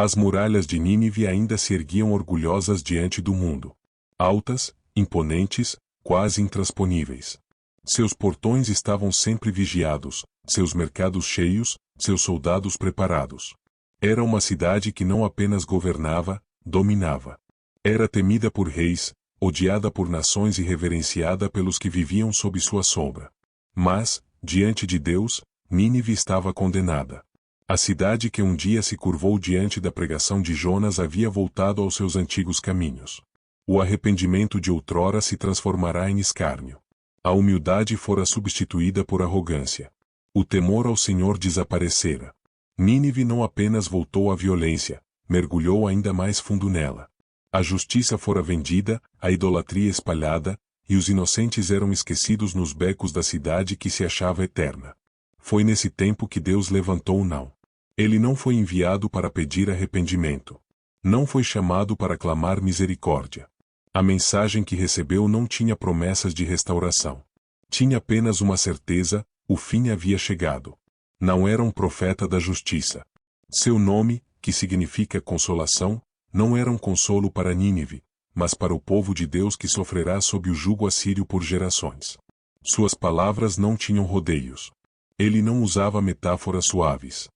As muralhas de Nínive ainda se erguiam orgulhosas diante do mundo. Altas, imponentes, quase intransponíveis. Seus portões estavam sempre vigiados, seus mercados cheios, seus soldados preparados. Era uma cidade que não apenas governava, dominava. Era temida por reis, odiada por nações e reverenciada pelos que viviam sob sua sombra. Mas, diante de Deus, Nínive estava condenada. A cidade que um dia se curvou diante da pregação de Jonas havia voltado aos seus antigos caminhos. O arrependimento de outrora se transformará em escárnio. A humildade fora substituída por arrogância. O temor ao Senhor desaparecera. Nínive não apenas voltou à violência, mergulhou ainda mais fundo nela. A justiça fora vendida, a idolatria espalhada, e os inocentes eram esquecidos nos becos da cidade que se achava eterna. Foi nesse tempo que Deus levantou Não. Ele não foi enviado para pedir arrependimento. Não foi chamado para clamar misericórdia. A mensagem que recebeu não tinha promessas de restauração. Tinha apenas uma certeza: o fim havia chegado. Não era um profeta da justiça. Seu nome, que significa consolação, não era um consolo para Nínive, mas para o povo de Deus que sofrerá sob o jugo assírio por gerações. Suas palavras não tinham rodeios. Ele não usava metáforas suaves.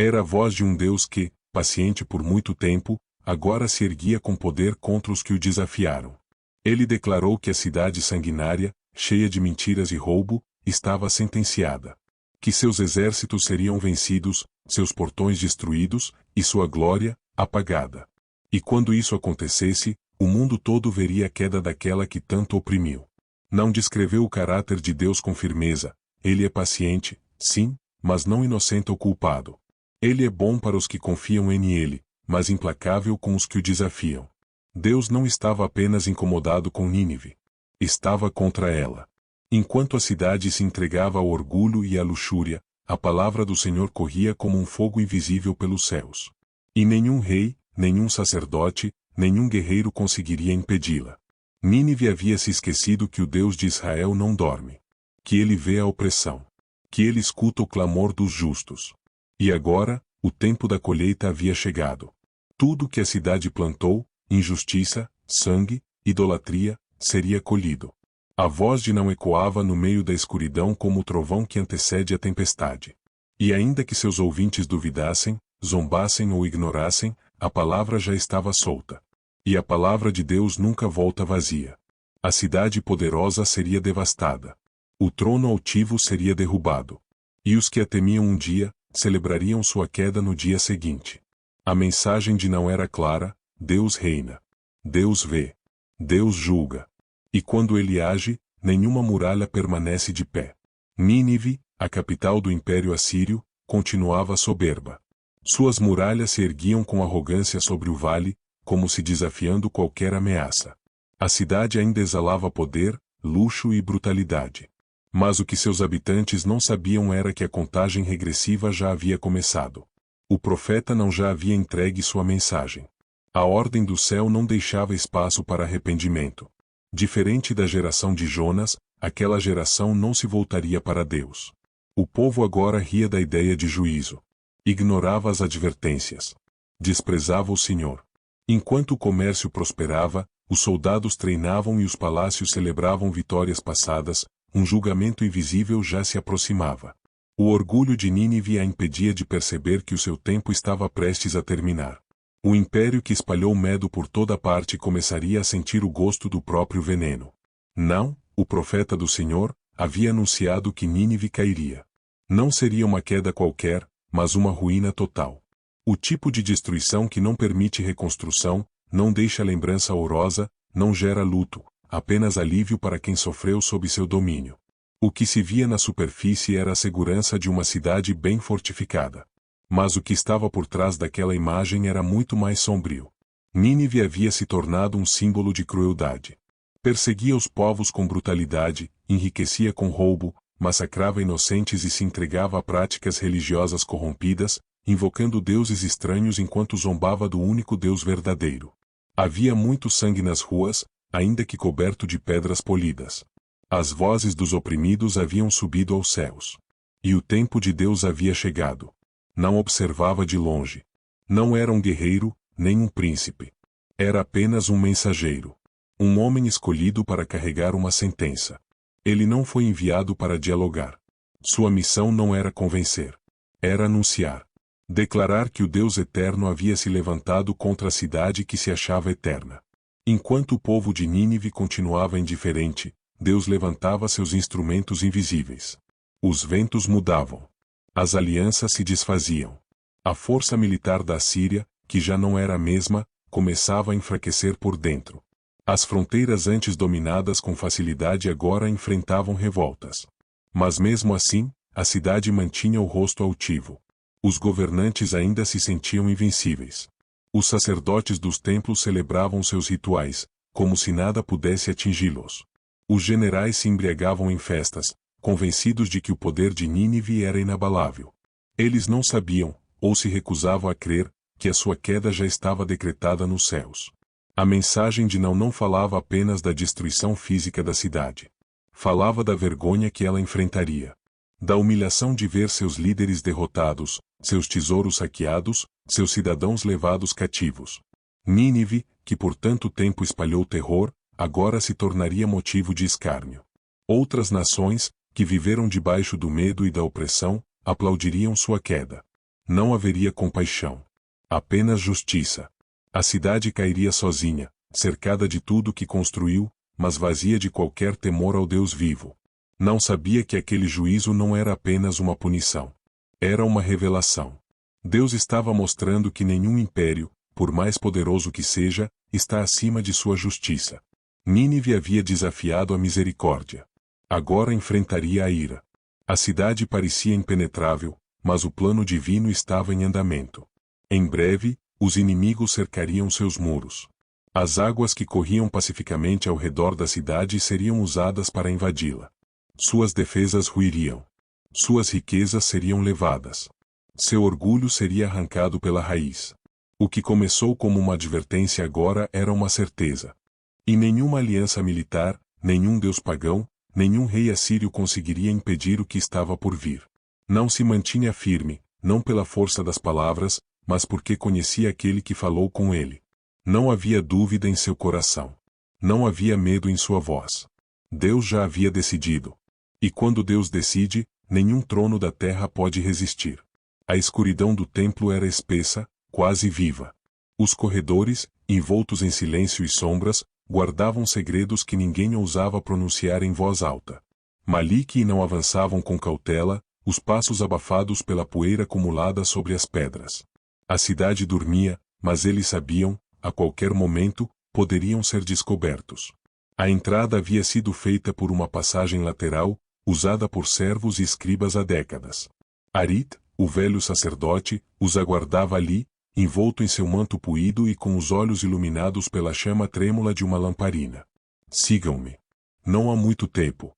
Era a voz de um Deus que, paciente por muito tempo, agora se erguia com poder contra os que o desafiaram. Ele declarou que a cidade sanguinária, cheia de mentiras e roubo, estava sentenciada. Que seus exércitos seriam vencidos, seus portões destruídos, e sua glória, apagada. E quando isso acontecesse, o mundo todo veria a queda daquela que tanto oprimiu. Não descreveu o caráter de Deus com firmeza. Ele é paciente, sim, mas não inocente ou culpado. Ele é bom para os que confiam em Ele, mas implacável com os que o desafiam. Deus não estava apenas incomodado com Nínive. Estava contra ela. Enquanto a cidade se entregava ao orgulho e à luxúria, a palavra do Senhor corria como um fogo invisível pelos céus. E nenhum rei, nenhum sacerdote, nenhum guerreiro conseguiria impedi-la. Nínive havia se esquecido que o Deus de Israel não dorme. Que ele vê a opressão. Que ele escuta o clamor dos justos. E agora, o tempo da colheita havia chegado. Tudo que a cidade plantou, injustiça, sangue, idolatria, seria colhido. A voz de Não ecoava no meio da escuridão como o trovão que antecede a tempestade. E ainda que seus ouvintes duvidassem, zombassem ou ignorassem, a palavra já estava solta. E a palavra de Deus nunca volta vazia. A cidade poderosa seria devastada. O trono altivo seria derrubado. E os que a temiam um dia, celebrariam sua queda no dia seguinte. A mensagem de Não era clara: Deus reina. Deus vê. Deus julga. E quando ele age, nenhuma muralha permanece de pé. Nínive, a capital do Império Assírio, continuava soberba. Suas muralhas se erguiam com arrogância sobre o vale, como se desafiando qualquer ameaça. A cidade ainda exalava poder, luxo e brutalidade. Mas o que seus habitantes não sabiam era que a contagem regressiva já havia começado. O profeta não já havia entregue sua mensagem. A ordem do céu não deixava espaço para arrependimento. Diferente da geração de Jonas, aquela geração não se voltaria para Deus. O povo agora ria da ideia de juízo. Ignorava as advertências. Desprezava o Senhor. Enquanto o comércio prosperava, os soldados treinavam e os palácios celebravam vitórias passadas, um julgamento invisível já se aproximava. O orgulho de Nínive a impedia de perceber que o seu tempo estava prestes a terminar. O império que espalhou medo por toda parte começaria a sentir o gosto do próprio veneno. Não, o profeta do Senhor, havia anunciado que Nínive cairia. Não seria uma queda qualquer, mas uma ruína total. O tipo de destruição que não permite reconstrução, não deixa lembrança ourosa, não gera luto, apenas alívio para quem sofreu sob seu domínio. O que se via na superfície era a segurança de uma cidade bem fortificada. Mas o que estava por trás daquela imagem era muito mais sombrio. Nínive havia se tornado um símbolo de crueldade. Perseguia os povos com brutalidade, enriquecia com roubo, massacrava inocentes e se entregava a práticas religiosas corrompidas, invocando deuses estranhos enquanto zombava do único Deus verdadeiro. Havia muito sangue nas ruas, ainda que coberto de pedras polidas. As vozes dos oprimidos haviam subido aos céus. E o tempo de Deus havia chegado. Não observava de longe. Não era um guerreiro, nem um príncipe. Era apenas um mensageiro. Um homem escolhido para carregar uma sentença. Ele não foi enviado para dialogar. Sua missão não era convencer. Era anunciar. Declarar que o Deus eterno havia se levantado contra a cidade que se achava eterna. Enquanto o povo de Nínive continuava indiferente, Deus levantava seus instrumentos invisíveis. Os ventos mudavam. As alianças se desfaziam. A força militar da Síria, que já não era a mesma, começava a enfraquecer por dentro. As fronteiras antes dominadas com facilidade agora enfrentavam revoltas. Mas mesmo assim, a cidade mantinha o rosto altivo. Os governantes ainda se sentiam invencíveis. Os sacerdotes dos templos celebravam seus rituais, como se nada pudesse atingi-los. Os generais se embriagavam em festas, convencidos de que o poder de Nínive era inabalável. Eles não sabiam, ou se recusavam a crer, que a sua queda já estava decretada nos céus. A mensagem de não falava apenas da destruição física da cidade. Falava da vergonha que ela enfrentaria. Da humilhação de ver seus líderes derrotados, seus tesouros saqueados, seus cidadãos levados cativos. Nínive, que por tanto tempo espalhou terror, agora se tornaria motivo de escárnio. Outras nações, que viveram debaixo do medo e da opressão, aplaudiriam sua queda. Não haveria compaixão. Apenas justiça. A cidade cairia sozinha, cercada de tudo que construiu, mas vazia de qualquer temor ao Deus vivo. Não sabia que aquele juízo não era apenas uma punição. Era uma revelação. Deus estava mostrando que nenhum império, por mais poderoso que seja, está acima de sua justiça. Nínive havia desafiado a misericórdia. Agora enfrentaria a ira. A cidade parecia impenetrável, mas o plano divino estava em andamento. Em breve, os inimigos cercariam seus muros. As águas que corriam pacificamente ao redor da cidade seriam usadas para invadi-la. Suas defesas ruiriam. Suas riquezas seriam levadas. Seu orgulho seria arrancado pela raiz. O que começou como uma advertência agora era uma certeza. E nenhuma aliança militar, nenhum deus pagão, nenhum rei assírio conseguiria impedir o que estava por vir. Não se mantinha firme, não pela força das palavras, mas porque conhecia aquele que falou com ele. Não havia dúvida em seu coração. Não havia medo em sua voz. Deus já havia decidido. E quando Deus decide, nenhum trono da terra pode resistir. A escuridão do templo era espessa, quase viva. Os corredores, envoltos em silêncio e sombras, guardavam segredos que ninguém ousava pronunciar em voz alta. Malik e não avançavam com cautela, os passos abafados pela poeira acumulada sobre as pedras. A cidade dormia, mas eles sabiam, a qualquer momento, poderiam ser descobertos. A entrada havia sido feita por uma passagem lateral, usada por servos e escribas há décadas. Arit, o velho sacerdote, os aguardava ali, envolto em seu manto puído e com os olhos iluminados pela chama trêmula de uma lamparina. Sigam-me. Não há muito tempo.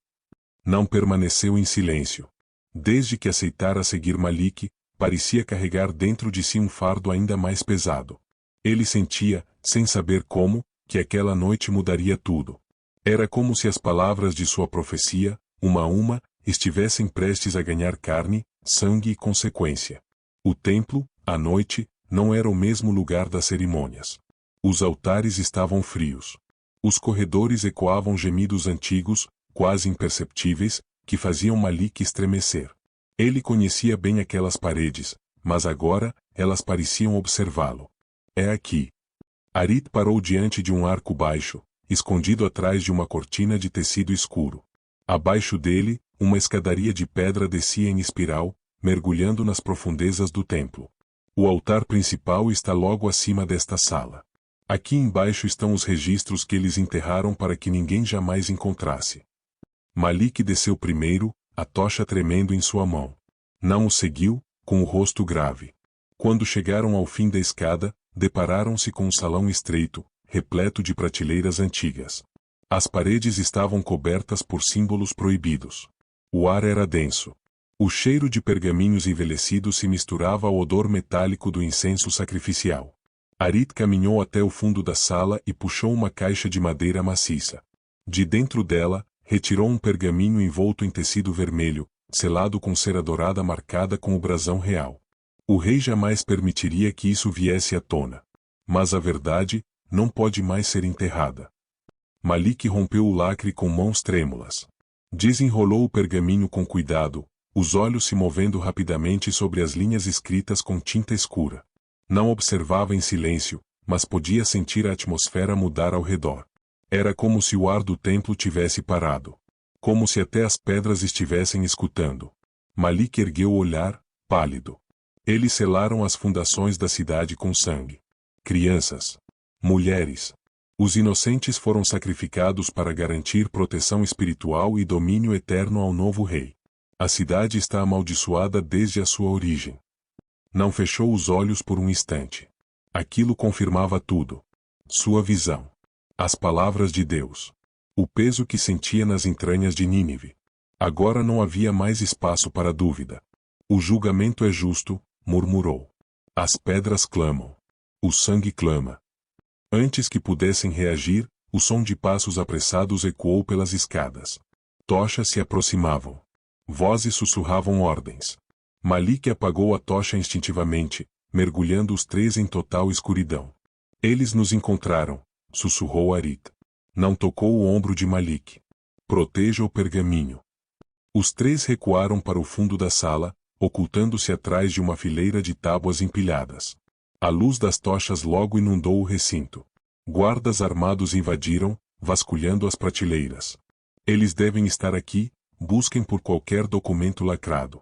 Não permaneceu em silêncio. Desde que aceitara seguir Malik, parecia carregar dentro de si um fardo ainda mais pesado. Ele sentia, sem saber como, que aquela noite mudaria tudo. Era como se as palavras de sua profecia, uma a uma, estivessem prestes a ganhar carne, sangue e consequência. O templo, à noite, não era o mesmo lugar das cerimônias. Os altares estavam frios. Os corredores ecoavam gemidos antigos, quase imperceptíveis, que faziam Malik estremecer. Ele conhecia bem aquelas paredes, mas agora, elas pareciam observá-lo. É aqui. Arit parou diante de um arco baixo, escondido atrás de uma cortina de tecido escuro. Abaixo dele, uma escadaria de pedra descia em espiral, mergulhando nas profundezas do templo. O altar principal está logo acima desta sala. Aqui embaixo estão os registros que eles enterraram para que ninguém jamais encontrasse. Malik desceu primeiro, a tocha tremendo em sua mão. Não o seguiu, com o rosto grave. Quando chegaram ao fim da escada, depararam-se com um salão estreito, repleto de prateleiras antigas. As paredes estavam cobertas por símbolos proibidos. O ar era denso. O cheiro de pergaminhos envelhecidos se misturava ao odor metálico do incenso sacrificial. Arit caminhou até o fundo da sala e puxou uma caixa de madeira maciça. De dentro dela, retirou um pergaminho envolto em tecido vermelho, selado com cera dourada marcada com o brasão real. O rei jamais permitiria que isso viesse à tona. Mas a verdade não pode mais ser enterrada. Malik rompeu o lacre com mãos trêmulas. Desenrolou o pergaminho com cuidado, os olhos se movendo rapidamente sobre as linhas escritas com tinta escura. Não observava em silêncio, mas podia sentir a atmosfera mudar ao redor. Era como se o ar do templo tivesse parado. Como se até as pedras estivessem escutando. Malik ergueu o olhar, pálido. Eles selaram as fundações da cidade com sangue. Crianças. Mulheres. Os inocentes foram sacrificados para garantir proteção espiritual e domínio eterno ao novo rei. A cidade está amaldiçoada desde a sua origem. Não fechou os olhos por um instante. Aquilo confirmava tudo. Sua visão. As palavras de Deus. O peso que sentia nas entranhas de Nínive. Agora não havia mais espaço para dúvida. O julgamento é justo, murmurou. As pedras clamam. O sangue clama. Antes que pudessem reagir, o som de passos apressados ecoou pelas escadas. Tochas se aproximavam. Vozes sussurravam ordens. Malik apagou a tocha instintivamente, mergulhando os três em total escuridão. Eles nos encontraram, sussurrou Arit. Não tocou o ombro de Malik. Proteja o pergaminho. Os três recuaram para o fundo da sala, ocultando-se atrás de uma fileira de tábuas empilhadas. A luz das tochas logo inundou o recinto. Guardas armados invadiram, vasculhando as prateleiras. Eles devem estar aqui, busquem por qualquer documento lacrado.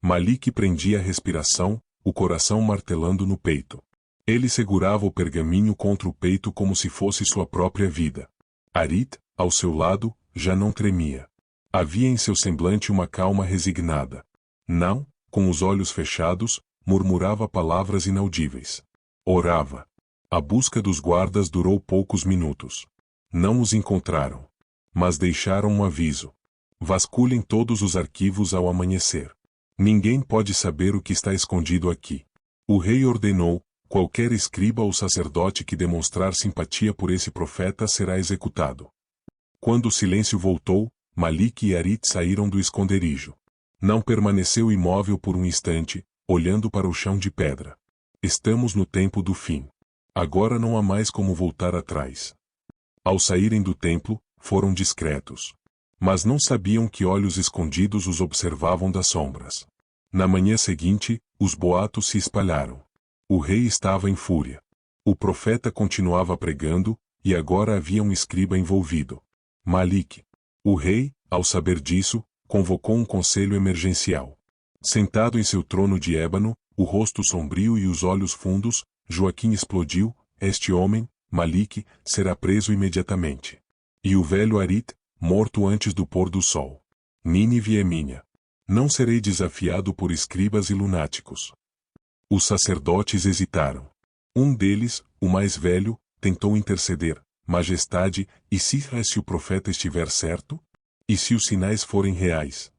Malik prendia a respiração, o coração martelando no peito. Ele segurava o pergaminho contra o peito como se fosse sua própria vida. Arit, ao seu lado, já não tremia. Havia em seu semblante uma calma resignada. Não, com os olhos fechados, murmurava palavras inaudíveis. Orava. A busca dos guardas durou poucos minutos. Não os encontraram. Mas deixaram um aviso. Vasculhem todos os arquivos ao amanhecer. Ninguém pode saber o que está escondido aqui. O rei ordenou, qualquer escriba ou sacerdote que demonstrar simpatia por esse profeta será executado. Quando o silêncio voltou, Malik e Arit saíram do esconderijo. Não permaneceu imóvel por um instante, olhando para o chão de pedra. Estamos no tempo do fim. Agora não há mais como voltar atrás. Ao saírem do templo, foram discretos. Mas não sabiam que olhos escondidos os observavam das sombras. Na manhã seguinte, os boatos se espalharam. O rei estava em fúria. O profeta continuava pregando, e agora havia um escriba envolvido. Malik. O rei, ao saber disso, convocou um conselho emergencial. Sentado em seu trono de ébano, o rosto sombrio e os olhos fundos, Joaquim explodiu: este homem, Malik, será preso imediatamente. E o velho Arit, morto antes do pôr do sol. Nínive é minha. Não serei desafiado por escribas e lunáticos. Os sacerdotes hesitaram. Um deles, o mais velho, tentou interceder. Majestade, e se o profeta estiver certo? E se os sinais forem reais?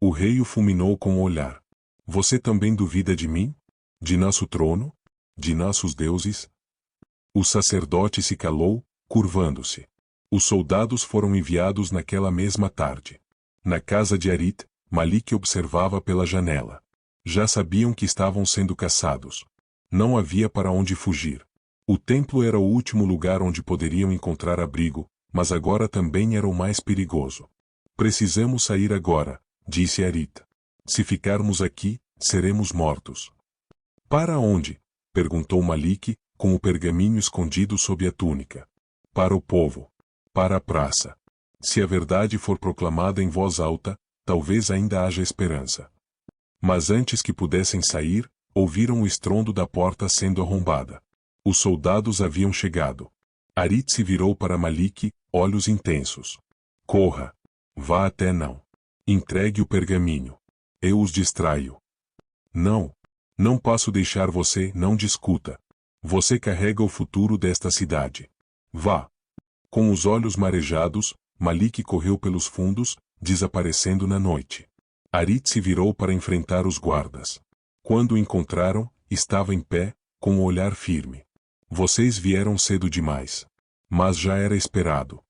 O rei o fulminou com o olhar. Você também duvida de mim? De nosso trono? De nossos deuses? O sacerdote se calou, curvando-se. Os soldados foram enviados naquela mesma tarde. Na casa de Arit, Malik observava pela janela. Já sabiam que estavam sendo caçados. Não havia para onde fugir. O templo era o último lugar onde poderiam encontrar abrigo, mas agora também era o mais perigoso. Precisamos sair agora, disse Arit. Se ficarmos aqui, seremos mortos. Para onde? Perguntou Malik, com o pergaminho escondido sob a túnica. Para o povo. Para a praça. Se a verdade for proclamada em voz alta, talvez ainda haja esperança. Mas antes que pudessem sair, ouviram o estrondo da porta sendo arrombada. Os soldados haviam chegado. Arit se virou para Malik, olhos intensos. Corra. Vá até não. Entregue o pergaminho. Eu os distraio. Não. Não posso deixar você, não discuta. Você carrega o futuro desta cidade. Vá. Com os olhos marejados, Malik correu pelos fundos, desaparecendo na noite. Arit se virou para enfrentar os guardas. Quando o encontraram, estava em pé, com o olhar firme. Vocês vieram cedo demais. Mas já era esperado.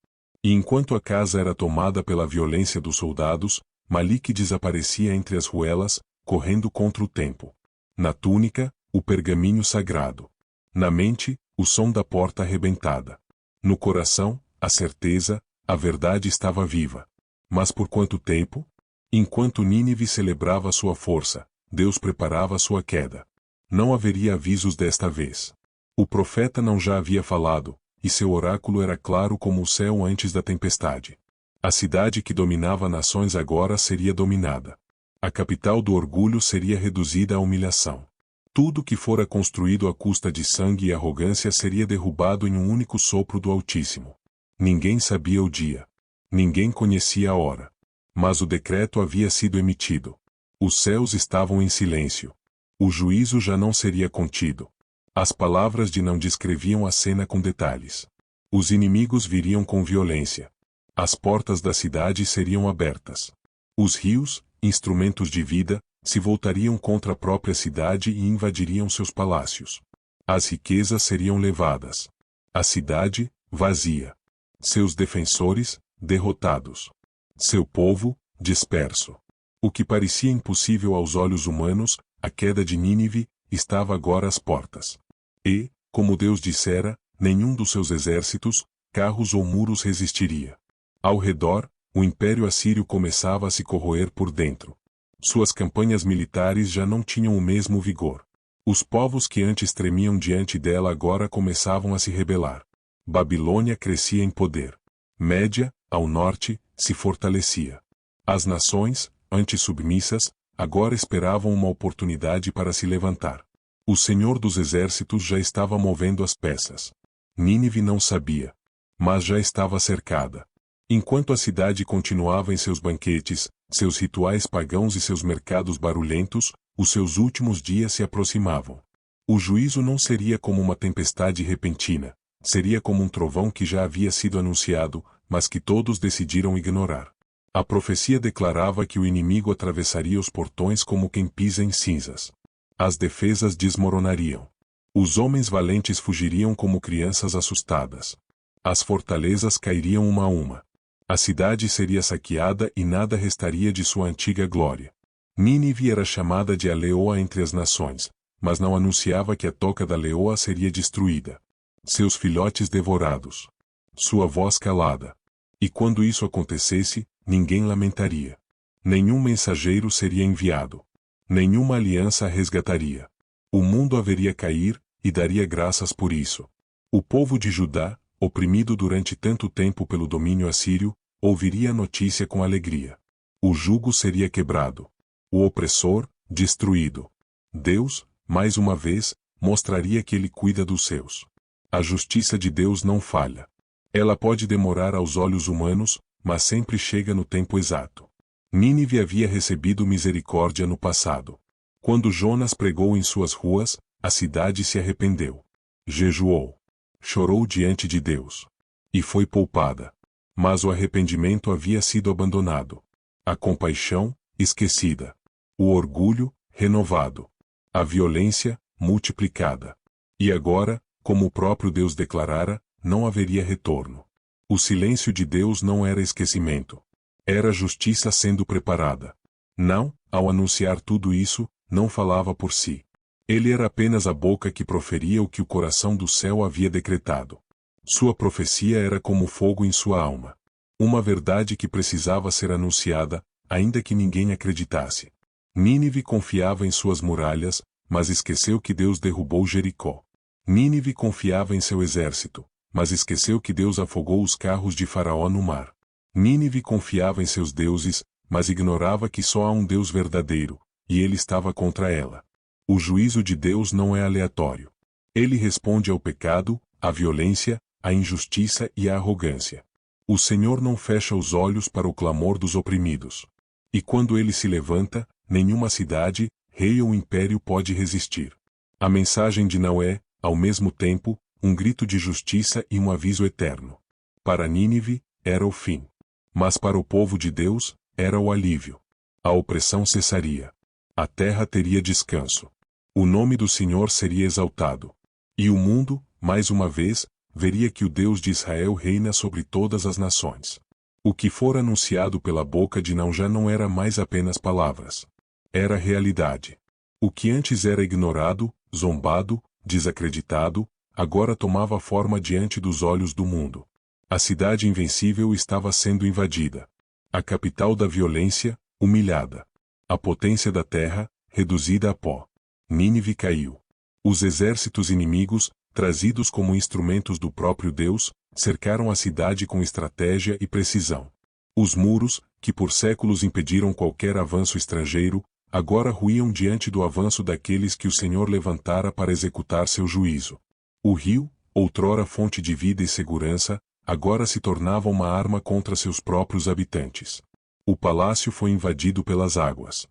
E enquanto a casa era tomada pela violência dos soldados, Malik desaparecia entre as ruelas, correndo contra o tempo. Na túnica, o pergaminho sagrado. Na mente, o som da porta arrebentada. No coração, a certeza, a verdade estava viva. Mas por quanto tempo? Enquanto Nínive celebrava sua força, Deus preparava sua queda. Não haveria avisos desta vez. O profeta não já havia falado, e seu oráculo era claro como o céu antes da tempestade. A cidade que dominava nações agora seria dominada. A capital do orgulho seria reduzida à humilhação. Tudo que fora construído à custa de sangue e arrogância seria derrubado em um único sopro do Altíssimo. Ninguém sabia o dia. Ninguém conhecia a hora. Mas o decreto havia sido emitido. Os céus estavam em silêncio. O juízo já não seria contido. As palavras de não descreviam a cena com detalhes. Os inimigos viriam com violência. As portas da cidade seriam abertas. Os rios, instrumentos de vida, se voltariam contra a própria cidade e invadiriam seus palácios. As riquezas seriam levadas. A cidade, vazia. Seus defensores, derrotados. Seu povo, disperso. O que parecia impossível aos olhos humanos, a queda de Nínive, estava agora às portas. E, como Deus dissera, nenhum dos seus exércitos, carros ou muros resistiria. Ao redor, o Império Assírio começava a se corroer por dentro. Suas campanhas militares já não tinham o mesmo vigor. Os povos que antes tremiam diante dela agora começavam a se rebelar. Babilônia crescia em poder. Média, ao norte, se fortalecia. As nações, antes submissas, agora esperavam uma oportunidade para se levantar. O Senhor dos Exércitos já estava movendo as peças. Nínive não sabia. Mas já estava cercada. Enquanto a cidade continuava em seus banquetes, seus rituais pagãos e seus mercados barulhentos, os seus últimos dias se aproximavam. O juízo não seria como uma tempestade repentina, seria como um trovão que já havia sido anunciado, mas que todos decidiram ignorar. A profecia declarava que o inimigo atravessaria os portões como quem pisa em cinzas. As defesas desmoronariam. Os homens valentes fugiriam como crianças assustadas. As fortalezas cairiam uma a uma. A cidade seria saqueada e nada restaria de sua antiga glória. Nínive era chamada de a leoa entre as nações, mas não anunciava que a toca da leoa seria destruída. Seus filhotes devorados. Sua voz calada. E quando isso acontecesse, ninguém lamentaria. Nenhum mensageiro seria enviado. Nenhuma aliança a resgataria. O mundo haveria cair, e daria graças por isso. O povo de Judá, oprimido durante tanto tempo pelo domínio assírio, ouviria a notícia com alegria. O jugo seria quebrado. O opressor, destruído. Deus, mais uma vez, mostraria que ele cuida dos seus. A justiça de Deus não falha. Ela pode demorar aos olhos humanos, mas sempre chega no tempo exato. Nínive havia recebido misericórdia no passado. Quando Jonas pregou em suas ruas, a cidade se arrependeu. Jejuou. Chorou diante de Deus. E foi poupada. Mas o arrependimento havia sido abandonado. A compaixão, esquecida. O orgulho, renovado. A violência, multiplicada. E agora, como o próprio Deus declarara, não haveria retorno. O silêncio de Deus não era esquecimento. Era justiça sendo preparada. Não, ao anunciar tudo isso, não falava por si. Ele era apenas a boca que proferia o que o coração do céu havia decretado. Sua profecia era como fogo em sua alma. Uma verdade que precisava ser anunciada, ainda que ninguém acreditasse. Nínive confiava em suas muralhas, mas esqueceu que Deus derrubou Jericó. Nínive confiava em seu exército, mas esqueceu que Deus afogou os carros de Faraó no mar. Nínive confiava em seus deuses, mas ignorava que só há um Deus verdadeiro, e ele estava contra ela. O juízo de Deus não é aleatório. Ele responde ao pecado, à violência, à injustiça e à arrogância. O Senhor não fecha os olhos para o clamor dos oprimidos. E quando ele se levanta, nenhuma cidade, rei ou império pode resistir. A mensagem de Noé, ao mesmo tempo, um grito de justiça e um aviso eterno. Para Nínive, era o fim. Mas para o povo de Deus, era o alívio. A opressão cessaria. A terra teria descanso. O nome do Senhor seria exaltado. E o mundo, mais uma vez, veria que o Deus de Israel reina sobre todas as nações. O que fora anunciado pela boca de Não já não era mais apenas palavras. Era realidade. O que antes era ignorado, zombado, desacreditado, agora tomava forma diante dos olhos do mundo. A cidade invencível estava sendo invadida. A capital da violência, humilhada. A potência da terra, reduzida a pó. Nínive caiu. Os exércitos inimigos, trazidos como instrumentos do próprio Deus, cercaram a cidade com estratégia e precisão. Os muros, que por séculos impediram qualquer avanço estrangeiro, agora ruíam diante do avanço daqueles que o Senhor levantara para executar seu juízo. O rio, outrora fonte de vida e segurança, agora se tornava uma arma contra seus próprios habitantes. O palácio foi invadido pelas águas.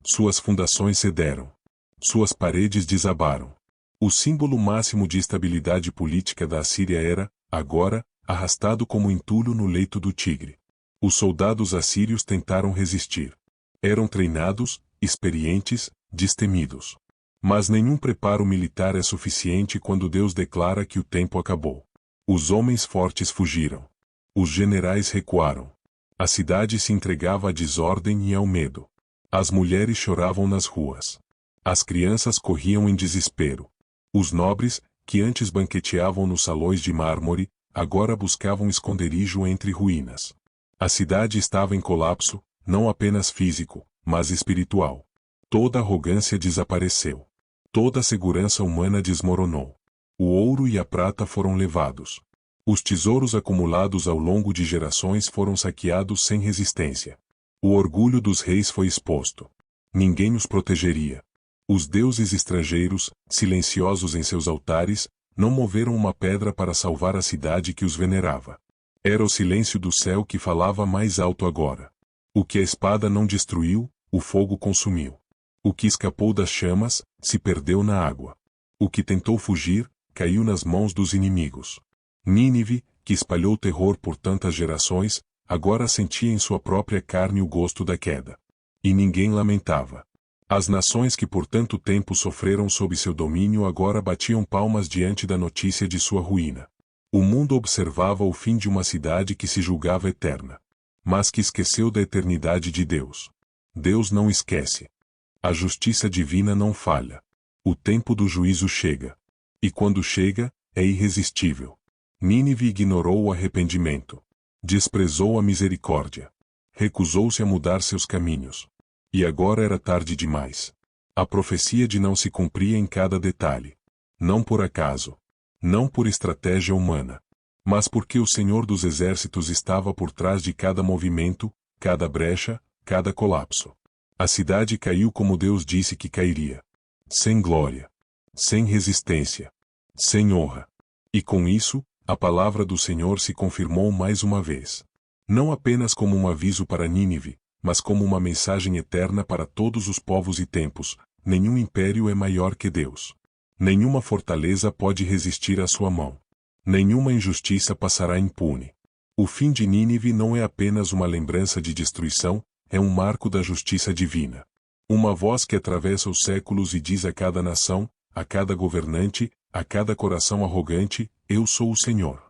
Suas fundações cederam. Suas paredes desabaram. O símbolo máximo de estabilidade política da Assíria era, agora, arrastado como entulho no leito do Tigre. Os soldados assírios tentaram resistir. Eram treinados, experientes, destemidos. Mas nenhum preparo militar é suficiente quando Deus declara que o tempo acabou. Os homens fortes fugiram. Os generais recuaram. A cidade se entregava à desordem e ao medo. As mulheres choravam nas ruas. As crianças corriam em desespero. Os nobres, que antes banqueteavam nos salões de mármore, agora buscavam esconderijo entre ruínas. A cidade estava em colapso, não apenas físico, mas espiritual. Toda arrogância desapareceu. Toda a segurança humana desmoronou. O ouro e a prata foram levados. Os tesouros acumulados ao longo de gerações foram saqueados sem resistência. O orgulho dos reis foi exposto. Ninguém os protegeria. Os deuses estrangeiros, silenciosos em seus altares, não moveram uma pedra para salvar a cidade que os venerava. Era o silêncio do céu que falava mais alto agora. O que a espada não destruiu, o fogo consumiu. O que escapou das chamas, se perdeu na água. O que tentou fugir, caiu nas mãos dos inimigos. Nínive, que espalhou terror por tantas gerações, agora sentia em sua própria carne o gosto da queda. E ninguém lamentava. As nações que por tanto tempo sofreram sob seu domínio agora batiam palmas diante da notícia de sua ruína. O mundo observava o fim de uma cidade que se julgava eterna, mas que esqueceu da eternidade de Deus. Deus não esquece. A justiça divina não falha. O tempo do juízo chega. E quando chega, é irresistível. Nínive ignorou o arrependimento. Desprezou a misericórdia. Recusou-se a mudar seus caminhos. E agora era tarde demais. A profecia de não se cumpria em cada detalhe. Não por acaso. Não por estratégia humana. Mas porque o Senhor dos Exércitos estava por trás de cada movimento, cada brecha, cada colapso. A cidade caiu como Deus disse que cairia. Sem glória. Sem resistência. Sem honra. E com isso, a palavra do Senhor se confirmou mais uma vez. Não apenas como um aviso para Nínive, mas como uma mensagem eterna para todos os povos e tempos: nenhum império é maior que Deus. Nenhuma fortaleza pode resistir à sua mão. Nenhuma injustiça passará impune. O fim de Nínive não é apenas uma lembrança de destruição, é um marco da justiça divina. Uma voz que atravessa os séculos e diz a cada nação, a cada governante, a cada coração arrogante: eu sou o Senhor.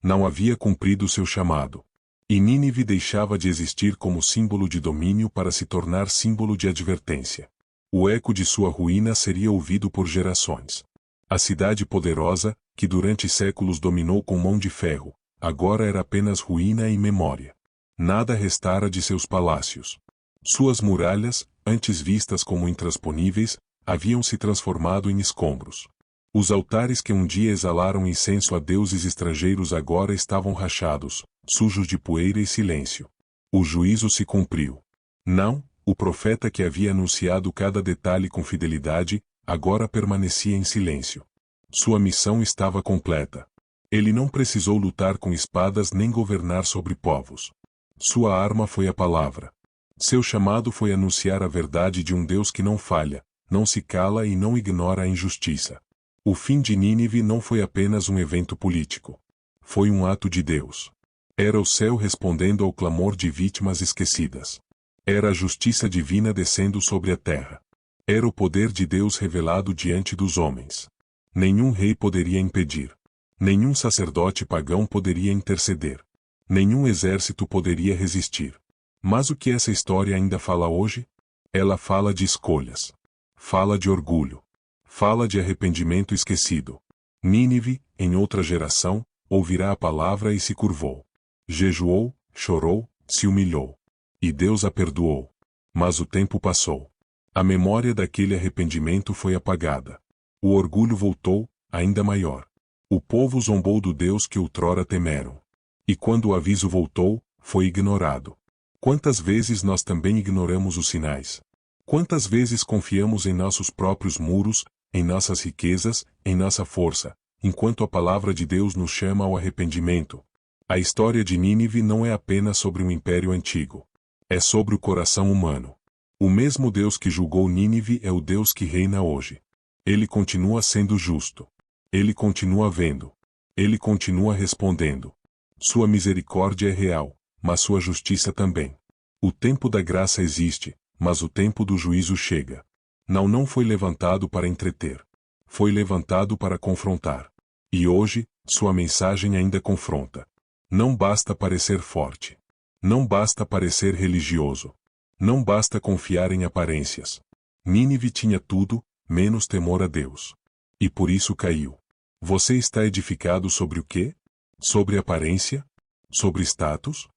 Não havia cumprido seu chamado. E Nínive deixava de existir como símbolo de domínio para se tornar símbolo de advertência. O eco de sua ruína seria ouvido por gerações. A cidade poderosa, que durante séculos dominou com mão de ferro, agora era apenas ruína e memória. Nada restara de seus palácios. Suas muralhas, antes vistas como intransponíveis, haviam se transformado em escombros. Os altares que um dia exalaram incenso a deuses estrangeiros agora estavam rachados, sujos de poeira e silêncio. O juízo se cumpriu. Não, o profeta que havia anunciado cada detalhe com fidelidade, agora permanecia em silêncio. Sua missão estava completa. Ele não precisou lutar com espadas nem governar sobre povos. Sua arma foi a palavra. Seu chamado foi anunciar a verdade de um Deus que não falha, não se cala e não ignora a injustiça. O fim de Nínive não foi apenas um evento político. Foi um ato de Deus. Era o céu respondendo ao clamor de vítimas esquecidas. Era a justiça divina descendo sobre a terra. Era o poder de Deus revelado diante dos homens. Nenhum rei poderia impedir. Nenhum sacerdote pagão poderia interceder. Nenhum exército poderia resistir. Mas o que essa história ainda fala hoje? Ela fala de escolhas. Fala de orgulho. Fala de arrependimento esquecido. Nínive, em outra geração, ouvirá a palavra e se curvou. Jejuou, chorou, se humilhou. E Deus a perdoou. Mas o tempo passou. A memória daquele arrependimento foi apagada. O orgulho voltou, ainda maior. O povo zombou do Deus que outrora temeram. E quando o aviso voltou, foi ignorado. Quantas vezes nós também ignoramos os sinais? Quantas vezes confiamos em nossos próprios muros, em nossas riquezas, em nossa força, enquanto a palavra de Deus nos chama ao arrependimento? A história de Nínive não é apenas sobre um império antigo. É sobre o coração humano. O mesmo Deus que julgou Nínive é o Deus que reina hoje. Ele continua sendo justo. Ele continua vendo. Ele continua respondendo. Sua misericórdia é real, mas sua justiça também. O tempo da graça existe, mas o tempo do juízo chega. Não foi levantado para entreter. Foi levantado para confrontar. E hoje, sua mensagem ainda confronta. Não basta parecer forte. Não basta parecer religioso. Não basta confiar em aparências. Nínive tinha tudo, menos temor a Deus. E por isso caiu. Você está edificado sobre o quê? Sobre aparência? Sobre status?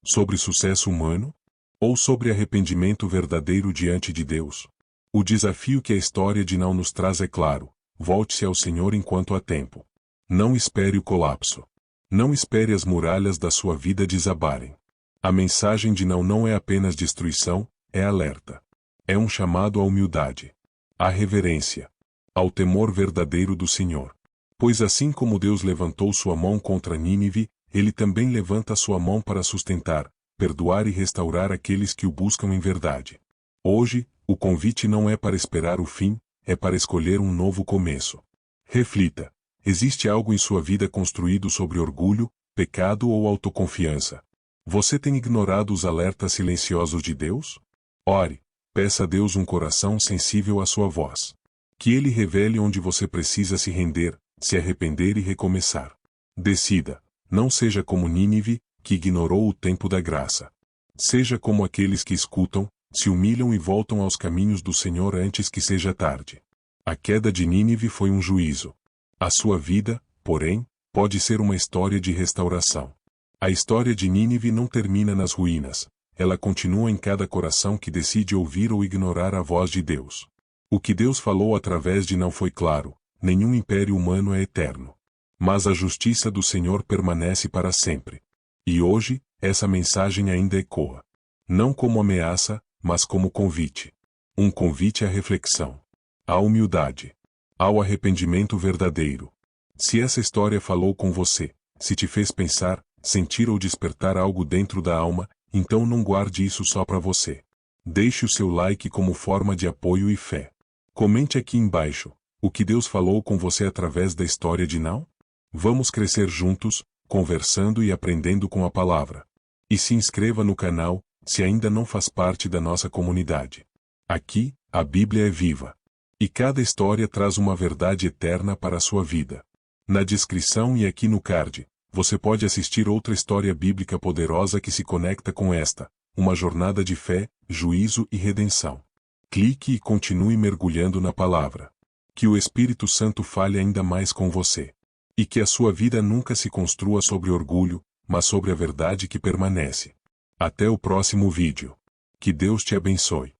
Sobre sucesso humano? Ou sobre arrependimento verdadeiro diante de Deus? O desafio que a história de Não nos traz é claro: volte-se ao Senhor enquanto há tempo. Não espere o colapso. Não espere as muralhas da sua vida desabarem. A mensagem de não é apenas destruição, é alerta. É um chamado à humildade, à reverência, ao temor verdadeiro do Senhor. Pois assim como Deus levantou sua mão contra Nínive, Ele também levanta sua mão para sustentar, perdoar e restaurar aqueles que o buscam em verdade. Hoje, o convite não é para esperar o fim, é para escolher um novo começo. Reflita: existe algo em sua vida construído sobre orgulho, pecado ou autoconfiança? Você tem ignorado os alertas silenciosos de Deus? Ore, peça a Deus um coração sensível à sua voz. Que Ele revele onde você precisa se render, se arrepender e recomeçar. Decida, não seja como Nínive, que ignorou o tempo da graça. Seja como aqueles que escutam, se humilham e voltam aos caminhos do Senhor antes que seja tarde. A queda de Nínive foi um juízo. A sua vida, porém, pode ser uma história de restauração. A história de Nínive não termina nas ruínas, ela continua em cada coração que decide ouvir ou ignorar a voz de Deus. O que Deus falou através de Não foi claro: nenhum império humano é eterno. Mas a justiça do Senhor permanece para sempre. E hoje, essa mensagem ainda ecoa. Não como ameaça, mas como convite. Um convite à reflexão, à humildade, ao arrependimento verdadeiro. Se essa história falou com você, se te fez pensar, sentir ou despertar algo dentro da alma, então não guarde isso só para você. Deixe o seu like como forma de apoio e fé. Comente aqui embaixo: o que Deus falou com você através da história de Não? Vamos crescer juntos, conversando e aprendendo com a palavra. E se inscreva no canal, se ainda não faz parte da nossa comunidade. Aqui, a Bíblia é viva. E cada história traz uma verdade eterna para a sua vida. Na descrição e aqui no card, você pode assistir outra história bíblica poderosa que se conecta com esta, uma jornada de fé, juízo e redenção. Clique e continue mergulhando na palavra. Que o Espírito Santo fale ainda mais com você. E que a sua vida nunca se construa sobre orgulho, mas sobre a verdade que permanece. Até o próximo vídeo. Que Deus te abençoe.